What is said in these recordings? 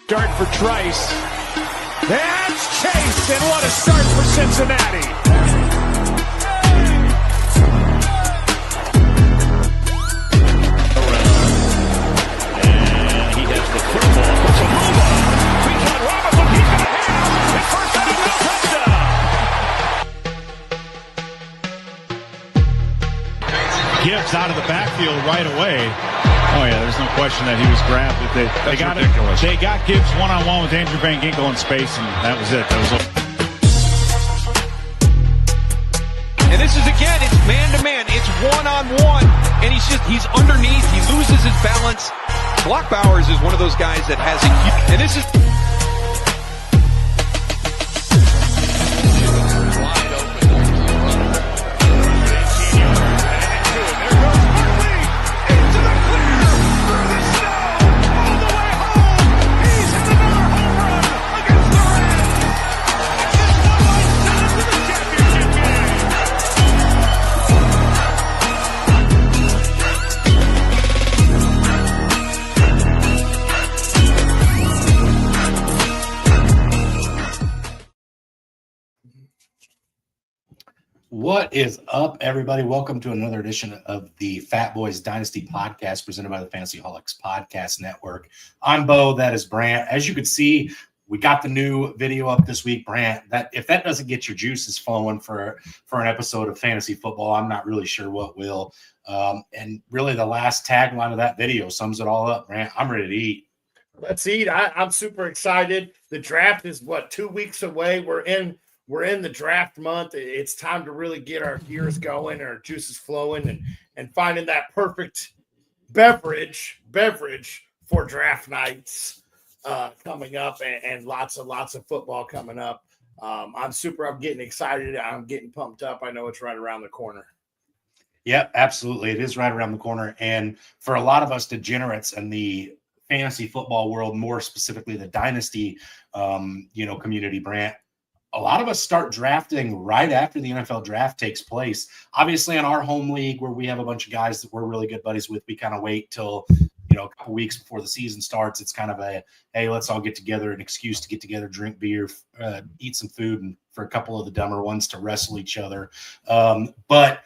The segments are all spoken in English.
Start for Trice. That's Chase, and what a start for Cincinnati. And he has the football. Puts a move on. Bijan Robinson, he's going to have his first NFL touchdown. Gibbs out of the backfield right away. Oh, yeah, there's no question that he was grabbed. They got ridiculous. They got Gibbs one-on-one with Andrew Van Ginkel in space, and that was it. And this is, again, it's man-to-man. It's one-on-one, and he's underneath. He loses his balance. Block Bowers is one of those guys that has a – and this is – What is up, everybody? Welcome to another edition of the Fatboyz Dynasty podcast presented by the Fantasyholics Podcast Network. I'm Bo. That is Brant. As you can see, we got the new video up this week, Brant. That if that doesn't get your juices flowing for an episode of fantasy football, I'm not really sure what will. And really, the last tagline of that video sums it all up, Brant. I'm ready to eat. Let's eat. I'm super excited. The draft is 2 weeks away. We're in the draft month. It's time to really get our gears going, our juices flowing, and finding that perfect beverage for draft nights coming up, and lots of football coming up. I'm getting excited. I'm getting pumped up. I know it's right around the corner. Yep, absolutely. It is right around the corner. And for a lot of us degenerates in the fantasy football world, more specifically the dynasty, community, Brant, a lot of us start drafting right after the NFL draft takes place. Obviously, in our home league where we have a bunch of guys that we're really good buddies with, we kind of wait till, a couple weeks before the season starts. It's kind of a, hey, let's all get together, an excuse to get together, drink beer, eat some food, and for a couple of the dumber ones to wrestle each other. But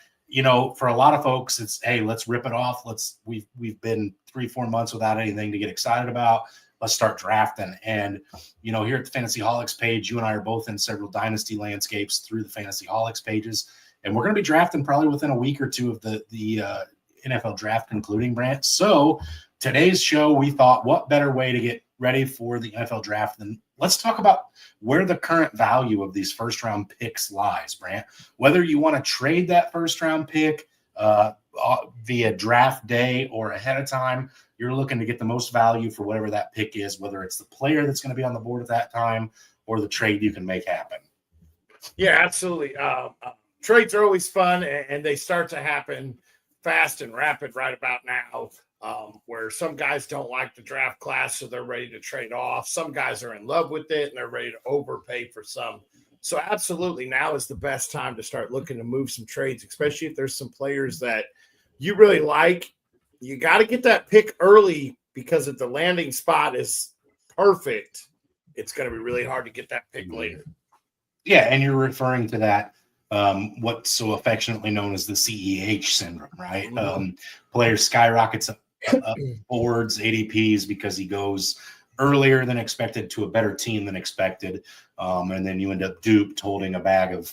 for a lot of folks, it's, hey, let's rip it off. We've been 3-4 months without anything to get excited about. Let's start drafting. And, here at the Fantasyholics page, you and I are both in several dynasty landscapes through the Fantasyholics pages. And we're going to be drafting probably within a week or two of the NFL draft concluding, Brant. So today's show, we thought, what better way to get ready for the NFL draft than let's talk about where the current value of these first-round picks lies, Brant. Whether you want to trade that first-round pick via draft day or ahead of time, you're looking to get the most value for whatever that pick is, whether it's the player that's going to be on the board at that time or the trade you can make happen. Yeah, absolutely. Trades are always fun, and they start to happen fast and rapid right about now, where some guys don't like the draft class, so they're ready to trade off. Some guys are in love with it, and they're ready to overpay for some. So absolutely, now is the best time to start looking to move some trades, especially if there's some players that you really like. You got to get that pick early, because if the landing spot is perfect, it's going to be really hard to get that pick later. Yeah, and you're referring to that, what's so affectionately known as the CEH syndrome, right? Mm-hmm. Players skyrockets up boards, ADPs, because he goes earlier than expected to a better team than expected, and then you end up duped holding a bag of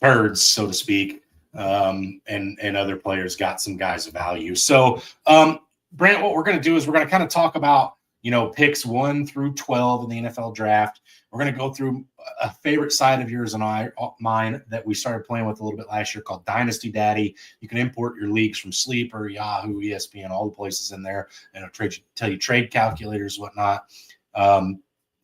turds, so to speak. And other players got some guys of value. So, Brant, what we're going to do is we're going to kind of talk about, picks 1 through 12 in the NFL draft. We're going to go through a favorite side of yours and mine that we started playing with a little bit last year called Dynasty Daddy. You can import your leagues from Sleeper, Yahoo, ESPN, all the places in there, and it'll tell you trade calculators, whatnot. And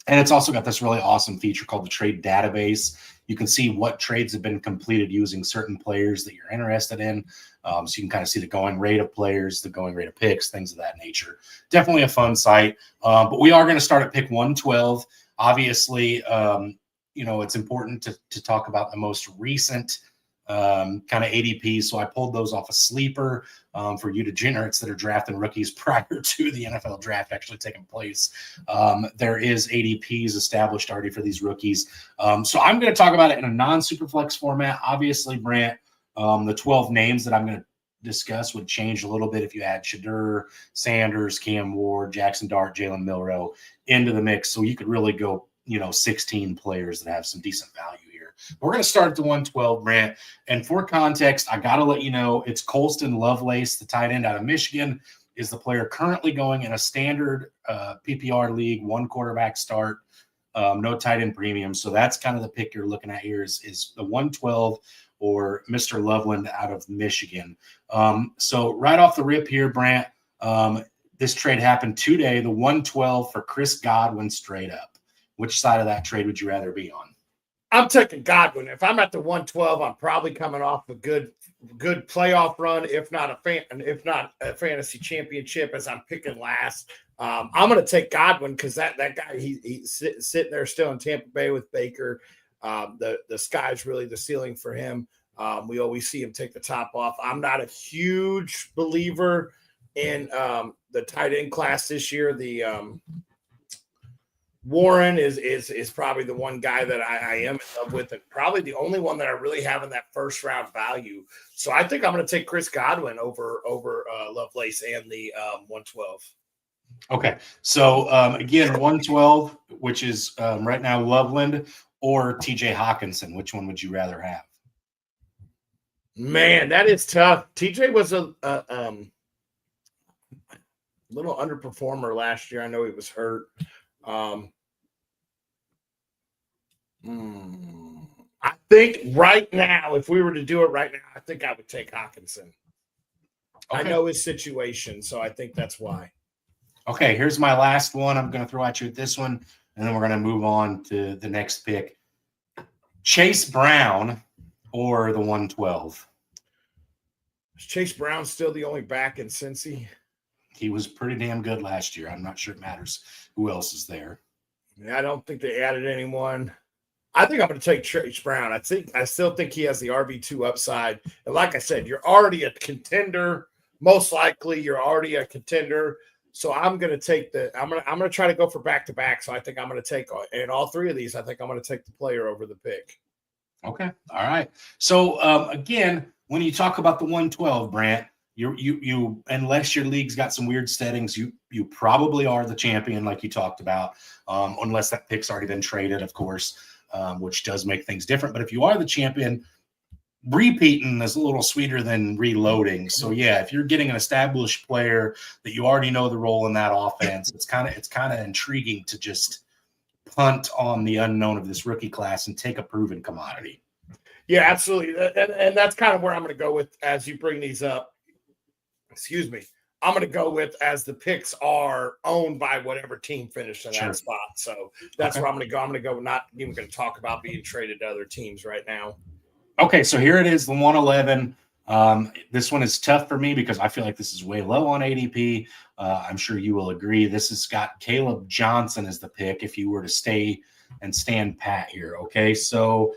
it's also got this really awesome feature called the Trade Database. You can see what trades have been completed using certain players that you're interested in. So you can kind of see the going rate of players, the going rate of picks, things of that nature. Definitely a fun site. But we are going to start at pick 112. Obviously, it's important to talk about the most recent kind of ADPs. So I pulled those off a sleeper for you degenerates that are drafting rookies prior to the NFL draft actually taking place. There is ADPs established already for these rookies. So I'm going to talk about it in a non-superflex format. Obviously, Brant, the 12 names that I'm going to discuss would change a little bit if you add Shadur, Sanders, Cam Ward, Jackson Dart, Jalen Milroe into the mix. So you could really go, 16 players that have some decent value here. We're going to start at the 112, Brant. And for context, I got to let you know it's Colston Lovelace, the tight end out of Michigan, is the player currently going in a standard PPR league, one quarterback start, no tight end premium. So that's kind of the pick you're looking at here is the 112 or Mr. Loveland out of Michigan. So right off the rip here, Brant, this trade happened today, the 112 for Chris Godwin straight up. Which side of that trade would you rather be on? I'm taking Godwin. If I'm at the 112, I'm probably coming off a good playoff run, if not a fantasy championship, as I'm picking last. I'm going to take Godwin because that guy he's sitting there still in Tampa Bay with Baker. The sky's really the ceiling for him. We always see him take the top off. I'm not a huge believer in the tight end class this year. The Warren is probably the one guy that I am in love with, and probably the only one that I really have in that first round value. So I think I'm going to take Chris Godwin over Lovelace and the 112. Okay, so again, 112, which is right now Loveland or TJ Hawkinson. Which one would you rather have? Man, that is tough. TJ was a little underperformer last year. I know he was hurt. I think right now, if we were to do it right now, I think I would take Hawkinson. Okay. I know his situation, so I think that's why. Okay, here's my last one. I'm going to throw at you with this one, and then we're going to move on to the next pick. Chase Brown or the 112? Is Chase Brown still the only back in Cincy? He was pretty damn good last year. I'm not sure it matters who else is there. Yeah, I don't think they added anyone. I think I'm going to take Chase Brown. I still think he has the RB2 upside. And like I said, you're already a contender. Most likely, you're already a contender. So I'm going to take I'm going to try to go for back-to-back. So I think I'm going to take in all three of these. I think I'm going to take the player over the pick. Okay. All right. So again, when you talk about the 112, Brant, you unless your league's got some weird settings, you probably are the champion, like you talked about, unless that pick's already been traded, of course, which does make things different. But if you are the champion, repeating is a little sweeter than reloading. So yeah, if you're getting an established player that you already know the role in that offense, it's kind of intriguing to just punt on the unknown of this rookie class and take a proven commodity. Yeah, absolutely. And that's kind of where I'm going to go with as you bring these up. Excuse me. I'm going to go with as the picks are owned by whatever team finished in that spot. So that's where I'm going to go. I'm going to go, not even going to talk about being traded to other teams right now. Okay, so here it is, the 111. This one is tough for me because I feel like this is way low on ADP. I'm sure you will agree. This has got Caleb Johnson as the pick if you were to stay and stand pat here. Okay, so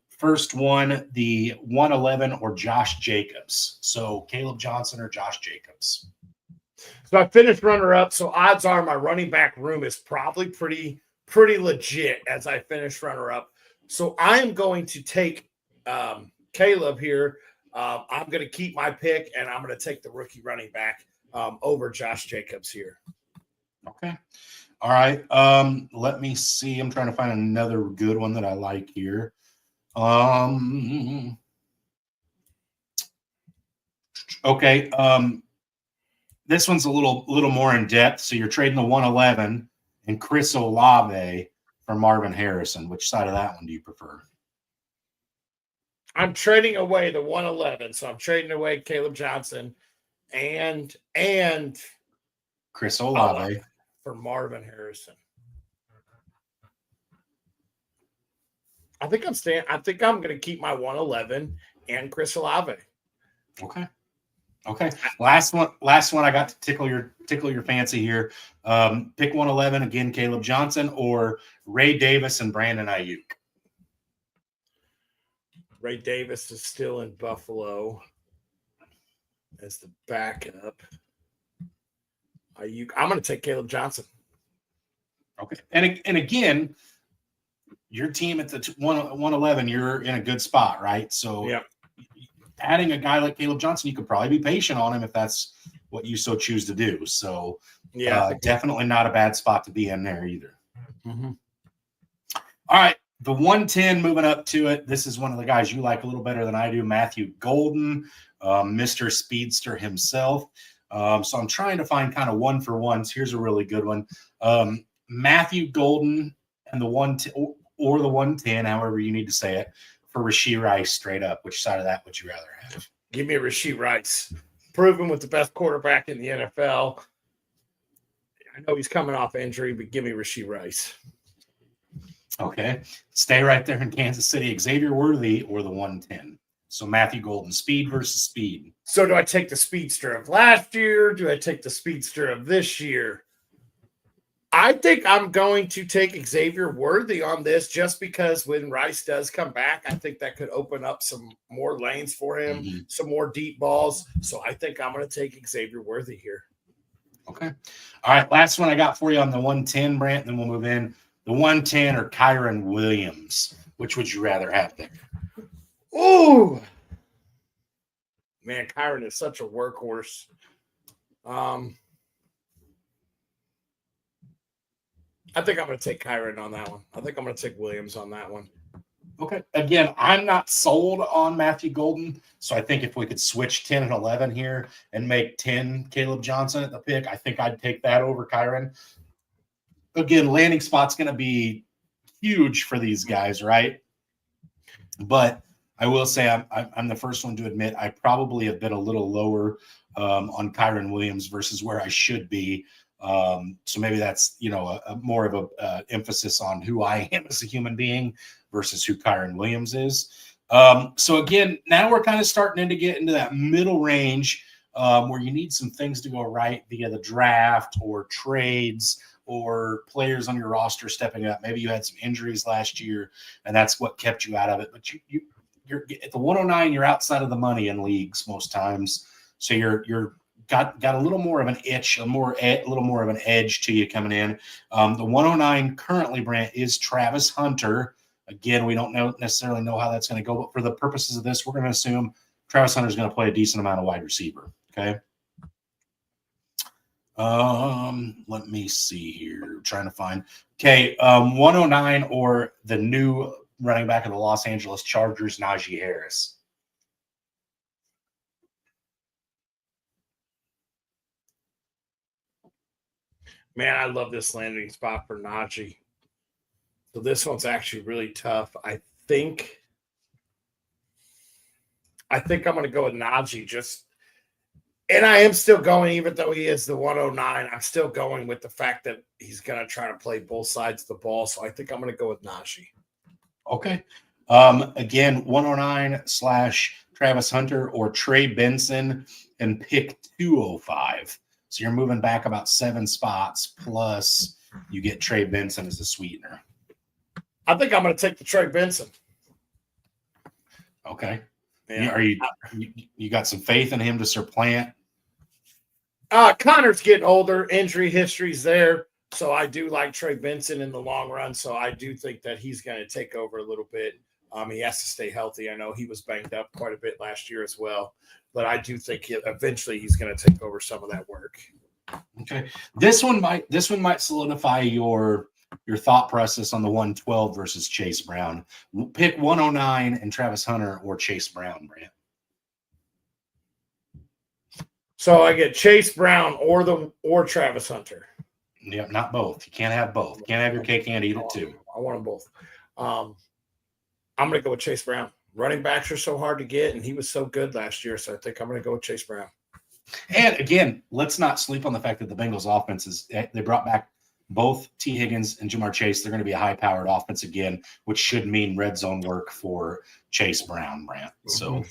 first one, the 111 or Josh Jacobs. So Caleb Johnson or Josh Jacobs. So I finished runner-up, so odds are my running back room is probably pretty legit as I finish runner-up. So I am going to take Caleb here. I'm going to keep my pick, and I'm going to take the rookie running back over Josh Jacobs here. Okay. All right. Let me see. I'm trying to find another good one that I like here. Okay. This one's a little more in depth. So you're trading the 111 and Chris Olave for Marvin Harrison. Which side of that one do you prefer? I'm trading away the 111. So I'm trading away Caleb Johnson and Chris Olave for Marvin Harrison. I think I'm going to keep my 111 and Chris Olave. Okay. Last one. I got to tickle your fancy here. Pick 111 again, Caleb Johnson or Ray Davis and Brandon Ayuk. Ray Davis is still in Buffalo as the backup. I'm going to take Caleb Johnson. Okay. And again, your team at the 111, you're in a good spot, right? So yeah, adding a guy like Caleb Johnson, you could probably be patient on him if that's what you so choose to do. So definitely not a bad spot to be in there either. Mm-hmm. All right. The 110 moving up to it. This is one of the guys you like a little better than I do, Matthew Golden, Mr. Speedster himself. So I'm trying to find kind of one for ones. Here's a really good one. Matthew Golden and the 110 or the 110, however you need to say it, for Rashee Rice straight up. Which side of that would you rather have? Give me Rashee Rice. Proven with the best quarterback in the NFL. I know he's coming off injury, but give me Rashee Rice. Okay. Stay right there in Kansas City. Xavier Worthy or the 110. So Matthew Golden, speed versus speed. So do I take the speedster of last year? Do I take the speedster of this year? I think I'm going to take Xavier Worthy on this just because when Rice does come back, I think that could open up some more lanes for him, some more deep balls. So I think I'm going to take Xavier Worthy here. Okay. All right. Last one I got for you on the 110, Brant, then we'll move in. The 110 or Kyron Williams. Which would you rather have there? Oh, man, Kyron is such a workhorse. I think I'm going to take Kyron on that one. I think I'm going to take Williams on that one. Okay. Again, I'm not sold on Matthew Golden, so I think if we could switch 10 and 11 here and make 10 Caleb Johnson at the pick, I think I'd take that over Kyron. Again, landing spot's going to be huge for these guys, right? But I will say I'm the first one to admit I probably have been a little lower on Kyron Williams versus where I should be. So maybe that's, more of a emphasis on who I am as a human being versus who Kyron Williams is. So again, now we're kind of starting to get into that middle range where you need some things to go right via the draft or trades or players on your roster stepping up. Maybe you had some injuries last year and that's what kept you out of it. But you're at the 109, you're outside of the money in leagues most times. So you're got a little more of an itch, a little more of an edge to you coming in. The 109 currently, Brant, is Travis Hunter. Again, we don't necessarily know how that's going to go, but for the purposes of this, we're going to assume Travis Hunter is going to play a decent amount of wide receiver. Okay. Let me see here. I'm trying to find. Okay, 109 or the new running back of the Los Angeles Chargers, Najee Harris. Man, I love this landing spot for Najee. So this one's actually really tough. I think I'm going to go with Najee and I am still going, even though he is the 109, I'm still going with the fact that he's going to try to play both sides of the ball. So I think I'm going to go with Najee. Okay. Again, 109/ Travis Hunter or Trey Benson and pick 205. So you're moving back about 7 spots, plus you get Trey Benson as a sweetener. I think I'm going to take the Trey Benson. Okay. Yeah. You got some faith in him to supplant? Connor's getting older. Injury history's there. So I do like Trey Benson in the long run. So I do think that he's going to take over a little bit. He has to stay healthy. I know he was banged up quite a bit last year as well. But I do think eventually he's going to take over some of that work. Okay. This one might solidify your thought process on the 112 versus Chase Brown. Pick 109 and Travis Hunter or Chase Brown, Brant. So I get Chase Brown or Travis Hunter. Yeah, not both. You can't have both. You can't have your cake and eat it too. I want them both. I'm going to go with Chase Brown. Running backs are so hard to get, and he was so good last year, so I think I'm going to go with Chase Brown. And again, let's not sleep on the fact that the Bengals offense they brought back both T. Higgins and Jamar Chase. They're going to be a high-powered offense again, which should mean red zone work for Chase Brown, Brant. So,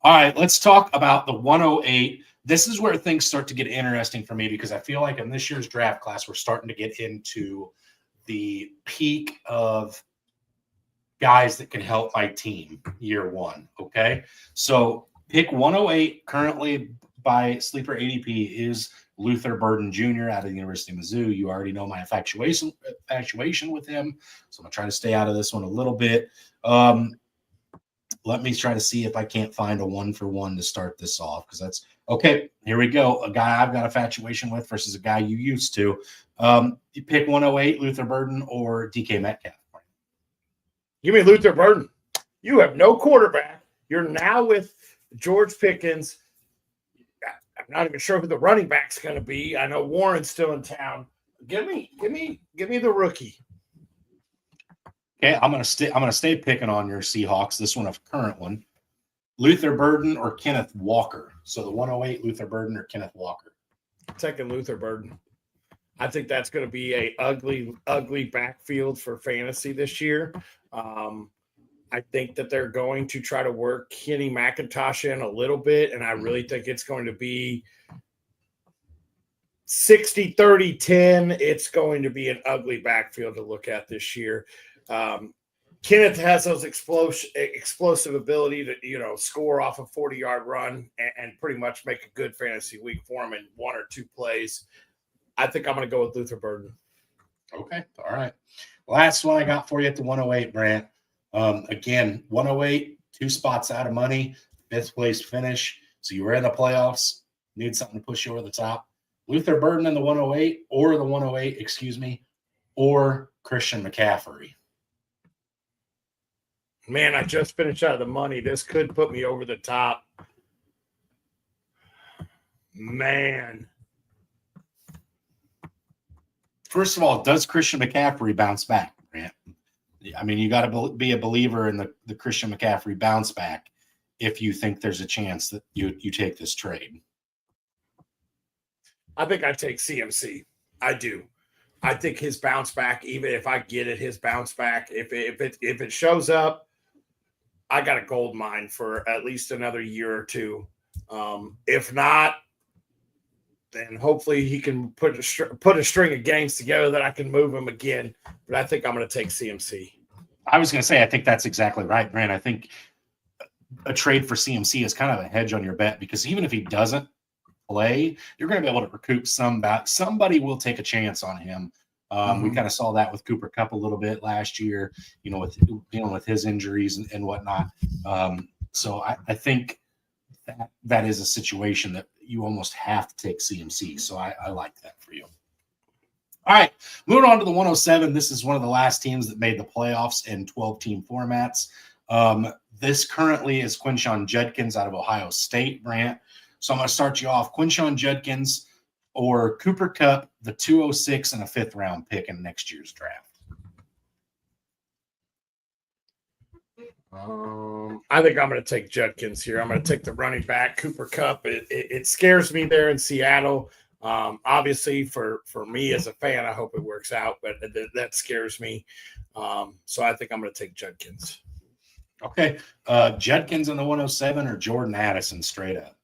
all right, let's talk about the 108. This is where things start to get interesting for me because I feel like in this year's draft class, we're starting to get into the peak of guys that can help my team year one. Okay. So pick 108 currently by Sleeper ADP is Luther Burden Jr. out of the University of Mizzou. You already know my infatuation with him. So I'm going to try to stay out of this one a little bit. Let me try to see if I can't find a 1-for-1 to start this off, because that's okay. Here we go. A guy I've got infatuation with versus a guy you used to. You pick 108, Luther Burden or DK Metcalf. Give me Luther Burden. You have no quarterback. You're now with George Pickens. I'm not even sure who the running back's going to be. I know Warren's still in town. Give me the rookie. Okay, I'm gonna stay picking on your Seahawks. This one, a current one, Luther Burden or Kenneth Walker. So the 108, Luther Burden or Kenneth Walker. Taking Luther Burden. I think that's going to be a ugly backfield for fantasy this year. I think that they're going to try to work Kenny McIntosh in a little bit, and I really think it's going to be 60-30-10. It's going to be an ugly backfield to look at this year. Kenneth has those explosive ability to, score off a 40-yard run and pretty much make a good fantasy week for him in 1 or 2 plays. I think I'm going to go with Luther Burden. Okay. All right. Last one I got for you at the 108, Brant. Again, 108, 2 spots out of money, 5th place finish. So you were in the playoffs, need something to push you over the top. Luther Burden in the 108 or Christian McCaffrey. Man, I just finished out of the money. This could put me over the top. Man. First of all, does Christian McCaffrey bounce back, Grant? I mean, you got to be a believer in the Christian McCaffrey bounce back if you think there's a chance that you take this trade. I think I take CMC. I do. I think his bounce back, even if I get it, his bounce back, if it shows up, I got a gold mine for at least another year or two. If not, then hopefully he can put a string of games together that I can move him again. But I think I'm going to take CMC. I was going to say, I think that's exactly right, Brant. I think a trade for CMC is kind of a hedge on your bet, because even if he doesn't play, you're going to be able to recoup some back. Somebody will take a chance on him. We kind of saw that with Cooper Kupp a little bit last year, with dealing with his injuries and whatnot. So I think that is a situation that you almost have to take CMC. So I like that for you. All right, moving on to the 107. This is one of the last teams that made the playoffs in 12-team formats. This currently is Quinshon Judkins out of Ohio State, Brant. So I'm going to start you off. Quinshon Judkins or Cooper Kupp, the 206 and a 5th-round pick in next year's draft. I think I'm going to take Judkins here. I'm going to take the running back, Cooper Kupp. It scares me there in Seattle. Obviously, for me as a fan, I hope it works out, but that scares me. So I think I'm going to take Judkins. Okay. Judkins in the 107 or Jordan Addison straight up?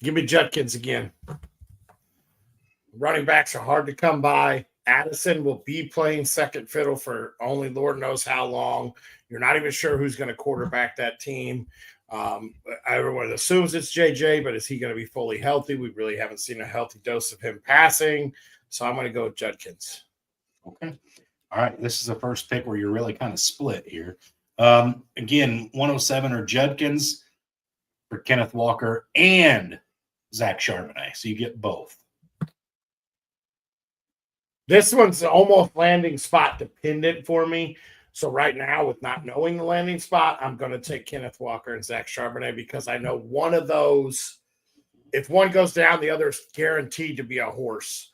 Give me Judkins again. Running backs are hard to come by. Addison will be playing second fiddle for only Lord knows how long. You're not even sure who's going to quarterback that team. Everyone assumes it's JJ, but is he going to be fully healthy? We really haven't seen a healthy dose of him passing. So I'm going to go with Judkins. Okay. All right. This is the first pick where you're really kind of split here. Again, 107 or Judkins for Kenneth Walker and Zach Charbonnet. So you get both. This one's almost landing spot dependent for me. So right now, with not knowing the landing spot, I'm going to take Kenneth Walker and Zach Charbonnet, because I know one of those, if one goes down, the other is guaranteed to be a horse.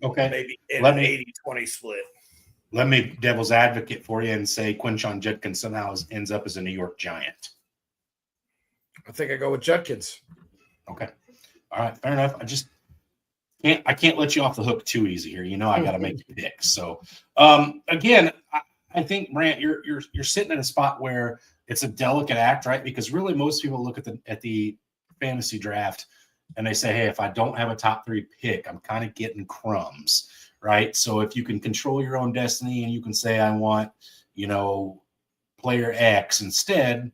Okay. Maybe in an 80-20 split. Let me devil's advocate for you and say Quinshon Judkins somehow ends up as a New York Giant. I think I go with Judkins. Okay. All right. Fair enough. I can't let you off the hook too easy here. I got to make you pick. So again, I think, Brant, you're sitting in a spot where it's a delicate act, right? Because really most people look at the fantasy draft and they say, hey, if I don't have a top 3 pick, I'm kind of getting crumbs, right? So if you can control your own destiny and you can say, I want, player X instead,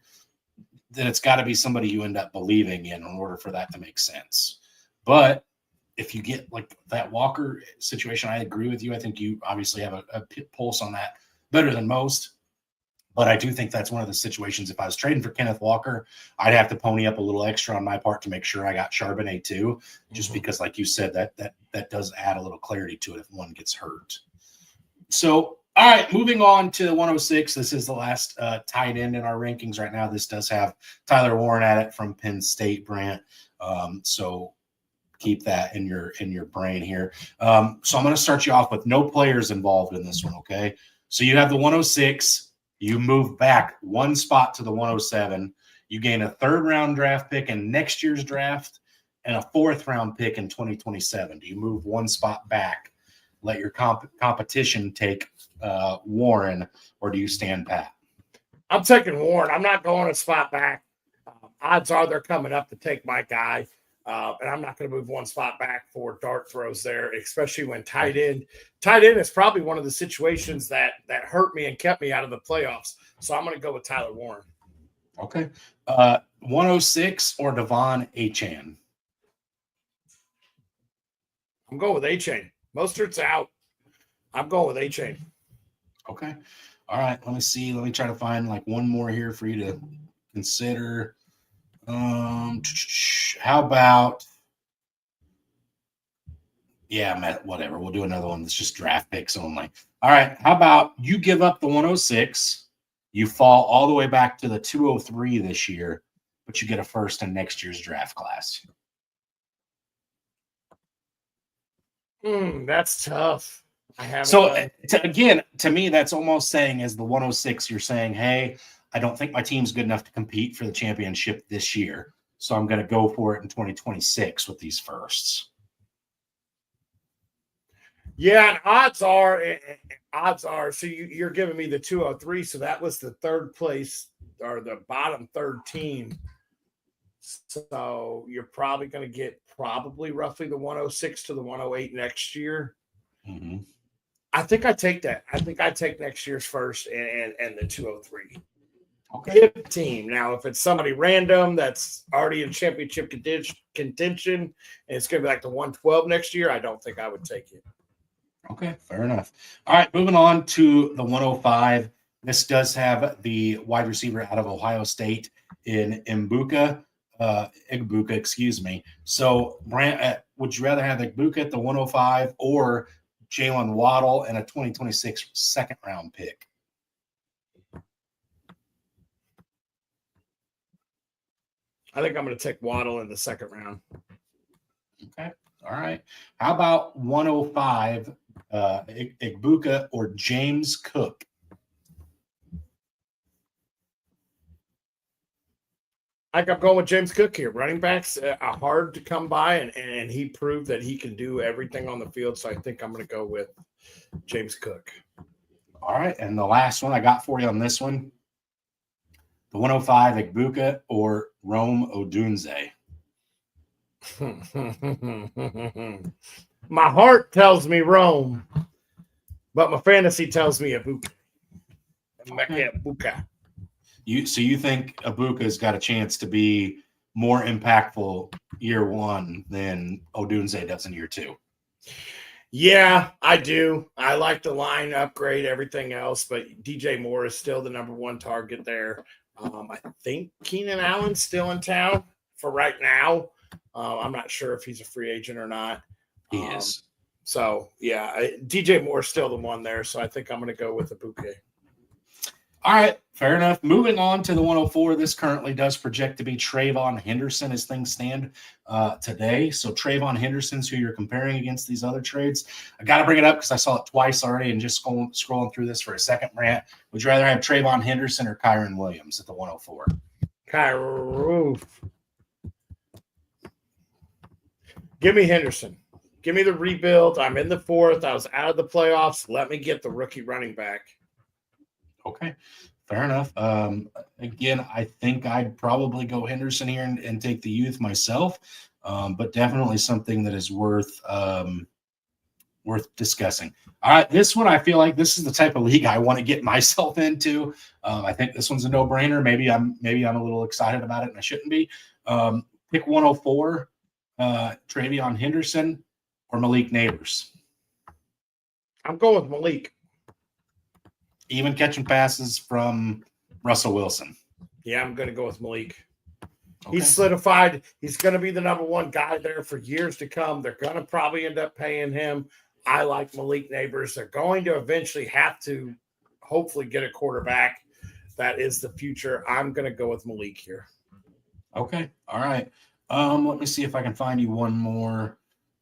then it's got to be somebody you end up believing in order for that to make sense. But if you get like that Walker situation, I agree with you. I think you obviously have a pulse on that better than most. But I do think that's one of the situations. If I was trading for Kenneth Walker, I'd have to pony up a little extra on my part to make sure I got Charbonnet too, just because, like you said, that does add a little clarity to it if one gets hurt. So, all right, moving on to the 106. This is the last tight end in our rankings right now. This does have Tyler Warren at it from Penn State, Brant. So keep that in your brain here. So I'm going to start you off with no players involved in this one, okay? So you have the 106. You move back one spot to the 107. You gain a third-round draft pick in next year's draft and a fourth-round pick in 2027. Do you move one spot back, let your competition take Warren, or do you stand pat? I'm taking Warren. I'm not going a spot back. Odds are they're coming up to take my guy. And I'm not going to move one spot back for dart throws there, especially when tight end is probably one of the situations that hurt me and kept me out of the playoffs. So I'm going to go with Tyler Warren. Okay. 106 or Devon Achane? I'm going with Achane. Mostert's out. I'm going with Achane. Okay. All right. Let me see. Let me try to find like one more here for you to consider. How about, whatever. We'll do another one that's just draft picks only. All right. How about you give up the 106, you fall all the way back to the 203 this year, but you get a first in next year's draft class? That's tough. Again, to me, that's almost saying as the 106, you're saying, hey, I don't think my team's good enough to compete for the championship this year, so I'm going to go for it in 2026 with these firsts. Yeah, and odds are. So you're giving me the 203, so that was the third place or the bottom third team. So you're probably going to get roughly the 106 to the 108 next year. Mm-hmm. I think I take that. I think I take next year's first and the 203. Okay. Team. Now, if it's somebody random that's already in championship contention and it's going to be like the 112 next year, I don't think I would take it. Okay, fair enough. All right, moving on to the 105. This does have the wide receiver out of Ohio State in Igbuka, excuse me. So, Brant, would you rather have Igbuka at the 105 or Jalen Waddle and a 2026 second-round pick? I think I'm going to take Waddle in the second round. Okay. All right. How about 105, Igbuka or James Cook? I think I'm going with James Cook here. Running backs are hard to come by, and he proved that he can do everything on the field. So I think I'm going to go with James Cook. All right. And the last one I got for you on this one, the 105, Igbuka or Rome Odunze? My heart tells me Rome, but my fantasy tells me Igbuka. Igbuka. So you think Ibuka's got a chance to be more impactful year one than Odunze does in year two? Yeah, I do. I like the line upgrade, everything else, but DJ Moore is still the number one target there. I think Keenan Allen's still in town for right now. I'm not sure if he's a free agent or not. He is. So, yeah, DJ Moore's still the one there, so I think I'm going to go with Igbuka. All right, fair enough. Moving on to the 104, this currently does project to be Trayvon Henderson as things stand today. So Trayvon Henderson's who you're comparing against these other trades. I got to bring it up because I saw it twice already and just scrolling through this for a second, Brant. Would you rather have Trayvon Henderson or Kyron Williams at the 104? Kyron. Give me Henderson. Give me the rebuild. I'm in the fourth. I was out of the playoffs. Let me get the rookie running back. Okay, fair enough. Again, I think I'd probably go Henderson here and take the youth myself, but definitely something that is worth worth discussing. All right, this one, I feel like this is the type of league I want to get myself into. I think this one's a no-brainer. Maybe I'm a little excited about it, and I shouldn't be. Pick 104, Travion Henderson or Malik Neighbors. I'm going with Malik. Even catching passes from Russell Wilson. Yeah, I'm going to go with Malik. Okay. He's solidified. He's going to be the number one guy there for years to come. They're going to probably end up paying him. I like Malik Neighbors. They're going to eventually have to hopefully get a quarterback. That is the future. I'm going to go with Malik here. Okay. All right. Let me see if I can find you one more.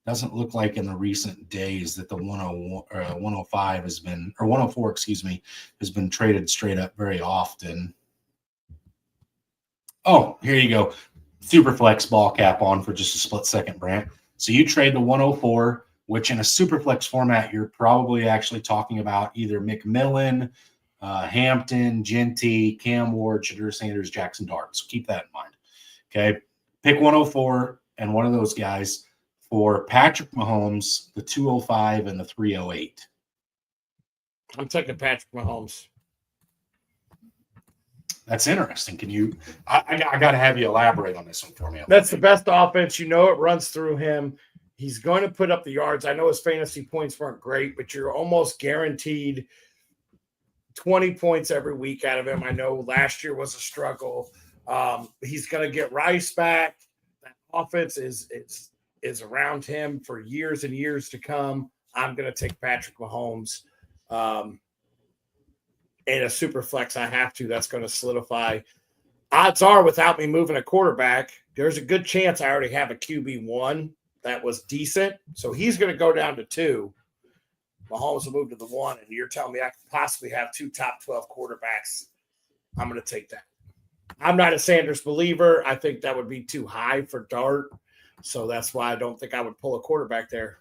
Doesn't look like in the recent days that the 105 has been, or 104, excuse me, has been traded straight up very often. Oh, here you go. Superflex ball cap on for just a split second, Brant. So you trade the 104, which in a Superflex format, you're probably actually talking about either McMillan, Hampton, Genty, Cam Ward, Shadur Sanders, Jackson Dart. So keep that in mind. Okay. Pick 104 and one of those guys for Patrick Mahomes, the 205 and the 308. I'm taking Patrick Mahomes. That's interesting. Can you? I got to have you elaborate on this one for me. That's the best offense. You know, it runs through him. He's going to put up the yards. I know his fantasy points weren't great, but you're almost guaranteed 20 points every week out of him. I know last year was a struggle. He's going to get Rice back. That offense is around him for years and years to come. I'm going to take Patrick Mahomes. In a super flex, I have to. That's going to solidify. Odds are, without me moving a quarterback, there's a good chance I already have a QB1 that was decent. So he's going to go down to 2. Mahomes will move to the 1, and you're telling me I could possibly have 2 top 12 quarterbacks. I'm going to take that. I'm not a Sanders believer. I think that would be too high for Dart. So that's why I don't think I would pull a quarterback there.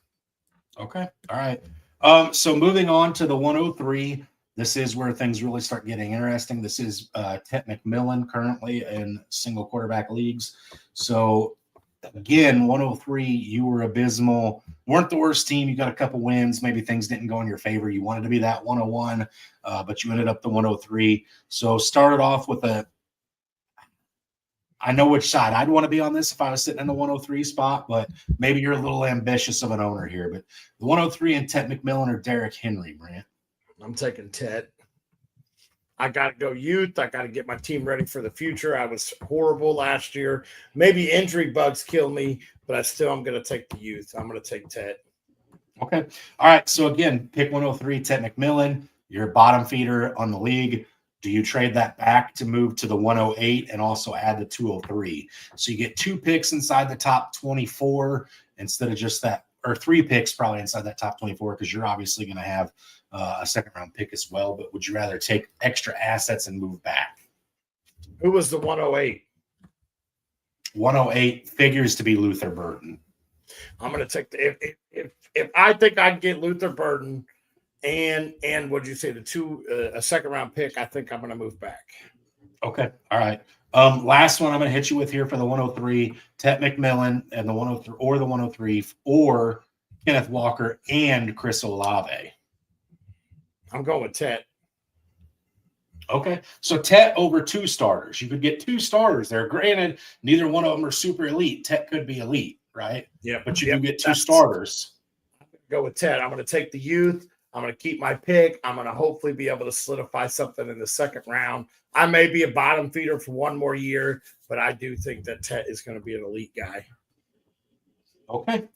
Okay. All right. So moving on to the 103. This is where things really start getting interesting. This is Ted McMillan currently in single quarterback leagues. So, again, 103, you were abysmal. Weren't the worst team. You got a couple wins. Maybe things didn't go in your favor. You wanted to be that 101, but you ended up the 103. So, started off with I know which side I'd want to be on this if I was sitting in the 103 spot, but maybe you're a little ambitious of an owner here. But the 103 and Ted McMillan or Derrick Henry, Brant? I'm taking Ted. I got to go youth. I got to get my team ready for the future. I was horrible last year. Maybe injury bugs kill me, but I'm going to take the youth. I'm going to take Ted. Okay. All right. So, again, pick 103, Ted McMillan. You're a bottom feeder on the league. Do you trade that back to move to the 108 and also add the 203? So you get 2 picks inside the top 24 instead of just that, or 3 picks probably inside that top 24 because you're obviously going to have a second-round pick as well. But would you rather take extra assets and move back? Who was the 108? 108 figures to be Luther Burden. I'm going to take if I think I can get Luther Burden and what'd you say, a second-round pick, I think I'm going to move back. Okay. All right. Last one I'm going to hit you with here for the 103, Ted McMillan and the 103 or the 103 or Kenneth Walker and Chris Olave. I'm going with Ted. Okay. So Ted over 2 starters. You could get 2 starters there. Granted, neither one of them are super elite. Ted could be elite, right? Yeah. But you can get 2 starters. I'm going to go with Ted. I'm going to take the youth. I'm going to keep my pick. I'm going to hopefully be able to solidify something in the second round. I may be a bottom feeder for one more year, but I do think that Ted is going to be an elite guy. Okay.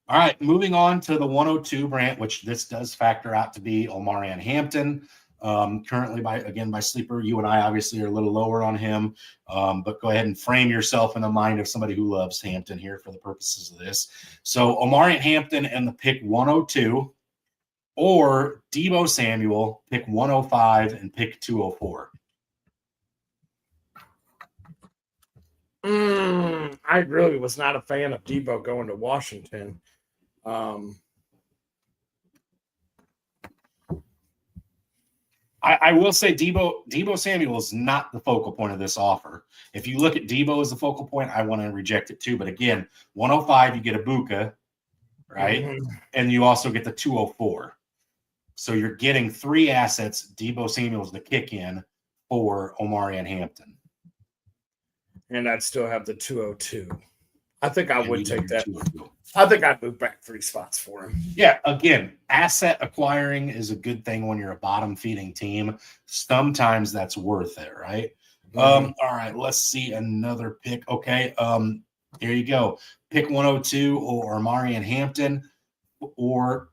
All right. Moving on to the 102, Brant, which this does factor out to be Omarion Hampton. Currently, by sleeper, you and I obviously are a little lower on him, but go ahead and frame yourself in the mind of somebody who loves Hampton here for the purposes of this. So Omarion Hampton and the pick 102. Or Deebo Samuel, pick 105 and pick 204. I really was not a fan of Deebo going to Washington. I will say Deebo Samuel is not the focal point of this offer. If you look at Deebo as the focal point, I want to reject it too. But again, 105, you get Ibuka. right? And you also get the 204. So you're getting 3 assets, Deebo Samuel's the kick in for Omari and Hampton. And I'd still have the 202. I think I would take that. 202. I think I'd move back 3 spots for him. Yeah, again, asset acquiring is a good thing when you're a bottom feeding team. Sometimes that's worth it, right? All right, let's see another pick. Okay, here you go. Pick 102 or Omari and Hampton, or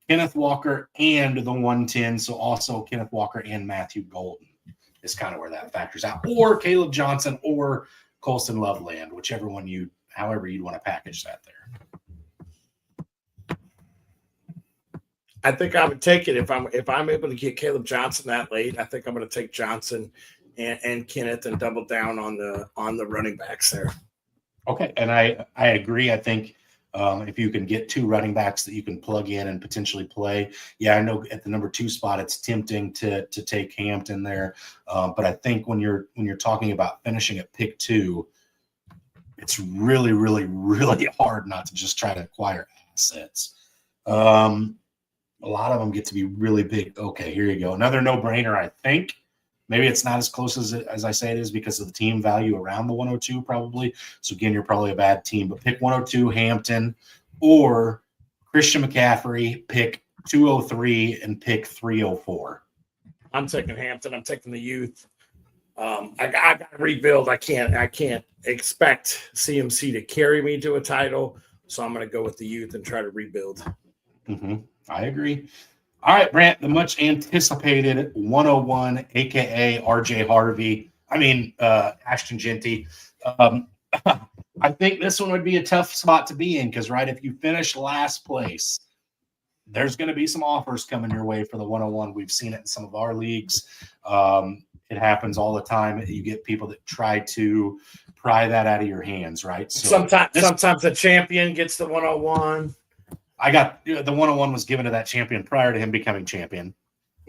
Kenneth Walker and the 110. So also Kenneth Walker and Matthew Golden is kind of where that factors out. Or Caleb Johnson or Colston Loveland, whichever one however you'd want to package that there. I think I would take it if I'm able to get Caleb Johnson that late. I think I'm going to take Johnson and Kenneth and double down on the running backs there. Okay, and I agree. I think if you can get 2 running backs that you can plug in and potentially play, yeah, I know at the number 2 spot it's tempting to take Hampton there, but I think when you're talking about finishing at pick 2, it's really, really, really hard not to just try to acquire assets. A lot of them get to be really big. Okay, here you go. Another no-brainer, I think. Maybe it's not as close as I say it is because of the team value around the 102 probably. So, again, you're probably a bad team. But pick 102, Hampton, or Christian McCaffrey, pick 203 and pick 304. I'm taking Hampton. I'm taking the youth. I got to rebuild. I can't expect CMC to carry me to a title. So I'm going to go with the youth and try to rebuild. I agree. All right, Brant, the much anticipated 101, aka RJ Harvey. Ashton Genty. I think this one would be a tough spot to be in because, right, if you finish last place, there's going to be some offers coming your way for the 101. We've seen it in some of our leagues. It happens all the time. You get people that try to pry that out of your hands, right? So sometimes the champion gets the 101. I got the 101 was given to that champion prior to him becoming champion.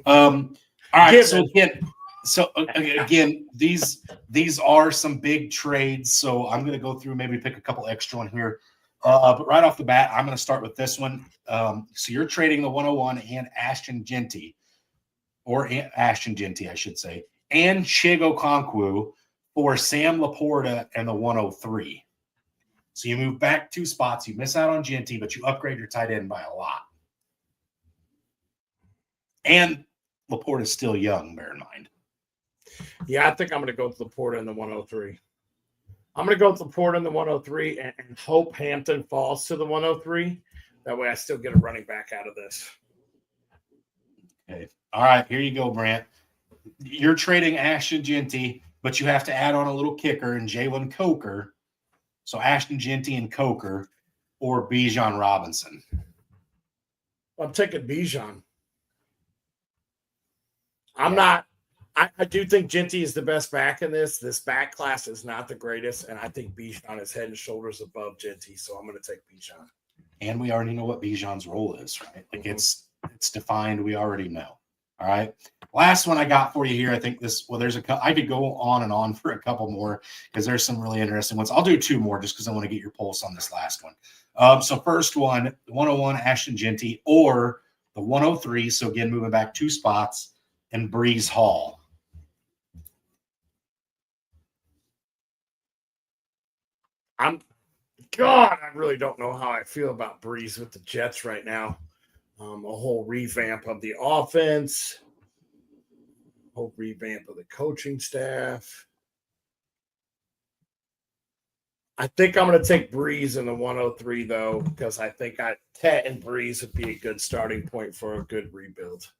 All right. So again, these are some big trades. So I'm going to go through, maybe pick a couple extra one here. But right off the bat, I'm going to start with this one. So you're trading the 101 and Ashton Genty, I should say, and Chigo Okonkwo for Sam Laporta and the 103. So you move back 2 spots. You miss out on Genty, but you upgrade your tight end by a lot. And Laporta is still young, bear in mind. Yeah, I think I'm going to go with Laporta in the 103. I'm going to go with Laporta in the 103 and hope Hampton falls to the 103. That way I still get a running back out of this. Okay. All right, here you go, Brant. You're trading Ashton Genty, but you have to add on a little kicker in Jalen Coker. So Ashton Genty and Coker or Bijan Robinson. I'm taking Bijan. I do think Genty is the best back in this. This back class is not the greatest, and I think Bijan is head and shoulders above Genty, so I'm going to take Bijan. And we already know what Bijan's role is, right? Like it's defined. We already know. All right. Last one I got for you here. I think I could go on and on for a couple more because there's some really interesting ones. I'll do 2 more just because I want to get your pulse on this last one. So first one, the 101 Ashton Genty or the 103. So again, moving back 2 spots, and Breeze Hall. I really don't know how I feel about Breeze with the Jets right now. A whole revamp of the offense, whole revamp of the coaching staff. I think I'm going to take Breeze in the 103, though, because I think Tet and Breeze would be a good starting point for a good rebuild.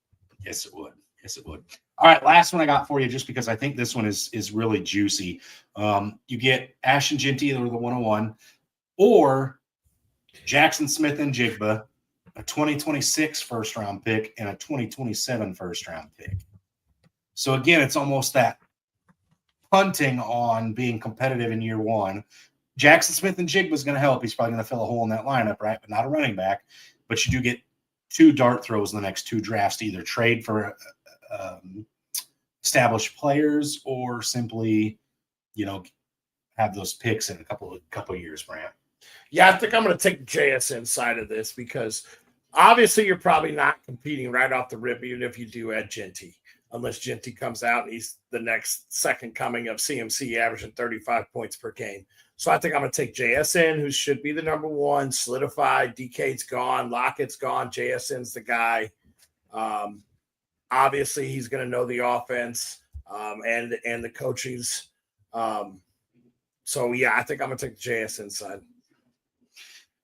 Yes, it would. All right, last one I got for you, just because I think this one is really juicy. You get Ashton Genty or the 101, or Jackson Smith and Jigba, a 2026 first-round pick, and a 2027 first-round pick. So, again, it's almost that punting on being competitive in year 1. Jackson Smith and Jigba is going to help. He's probably going to fill a hole in that lineup, right? But not a running back. But you do get 2 dart throws in the next 2 drafts to either trade for established players or simply, have those picks in a couple of years, Brant. Yeah, I think I'm going to take JSN side of this because obviously you're probably not competing right off the rip, even if you do add Genty, unless Genty comes out and he's the next second coming of CMC, averaging 35 points per game. So I think I'm going to take JSN, who should be the number one, solidified. DK's gone, Lockett's gone, JSN's the guy. Obviously, he's going to know the offense and the coaches. So, yeah, I think I'm going to take the JSN side.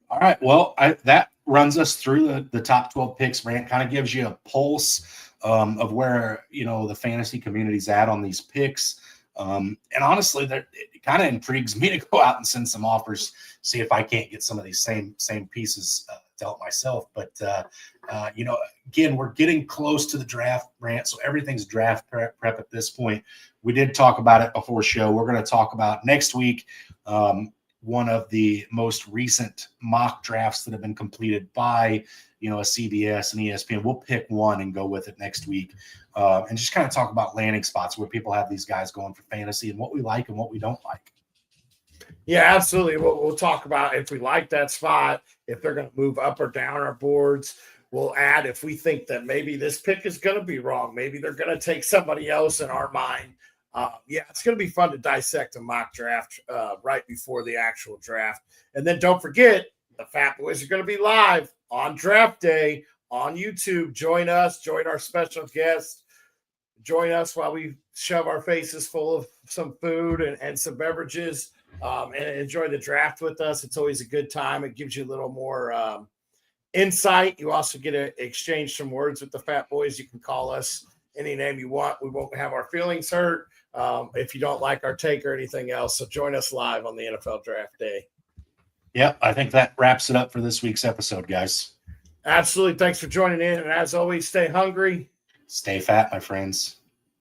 All right. Well, that runs us through the top 12 picks, Brant. Kind of gives you a pulse of where, the fantasy community's at on these picks. And honestly, it kind of intrigues me to go out and send some offers, see if I can't get some of these same pieces to help myself. But, again, we're getting close to the draft, Brant, so everything's draft prep at this point. We did talk about it before show. We're going to talk about next week one of the most recent mock drafts that have been completed by, a CBS and ESPN. We'll pick one and go with it next week and just kind of talk about landing spots where people have these guys going for fantasy and what we like and what we don't like. Yeah, absolutely. We'll talk about if we like that spot, if they're going to move up or down our boards. We'll add if we think that maybe this pick is going to be wrong. Maybe they're going to take somebody else in our mind. It's going to be fun to dissect a mock draft right before the actual draft. And then don't forget, the Fatboyz are going to be live on draft day on YouTube. Join us, join our special guest, join us while we shove our faces full of some food and some beverages and enjoy the draft with us. It's always a good time. It gives you a little more insight. You also get to exchange some words with the Fatboyz. You can call us any name you want. We won't have our feelings hurt if you don't like our take or anything else. So join us live on the NFL Draft Day. Yeah, I think that wraps it up for this week's episode, guys. Absolutely. Thanks for joining in. And as always, stay hungry. Stay fat, my friends.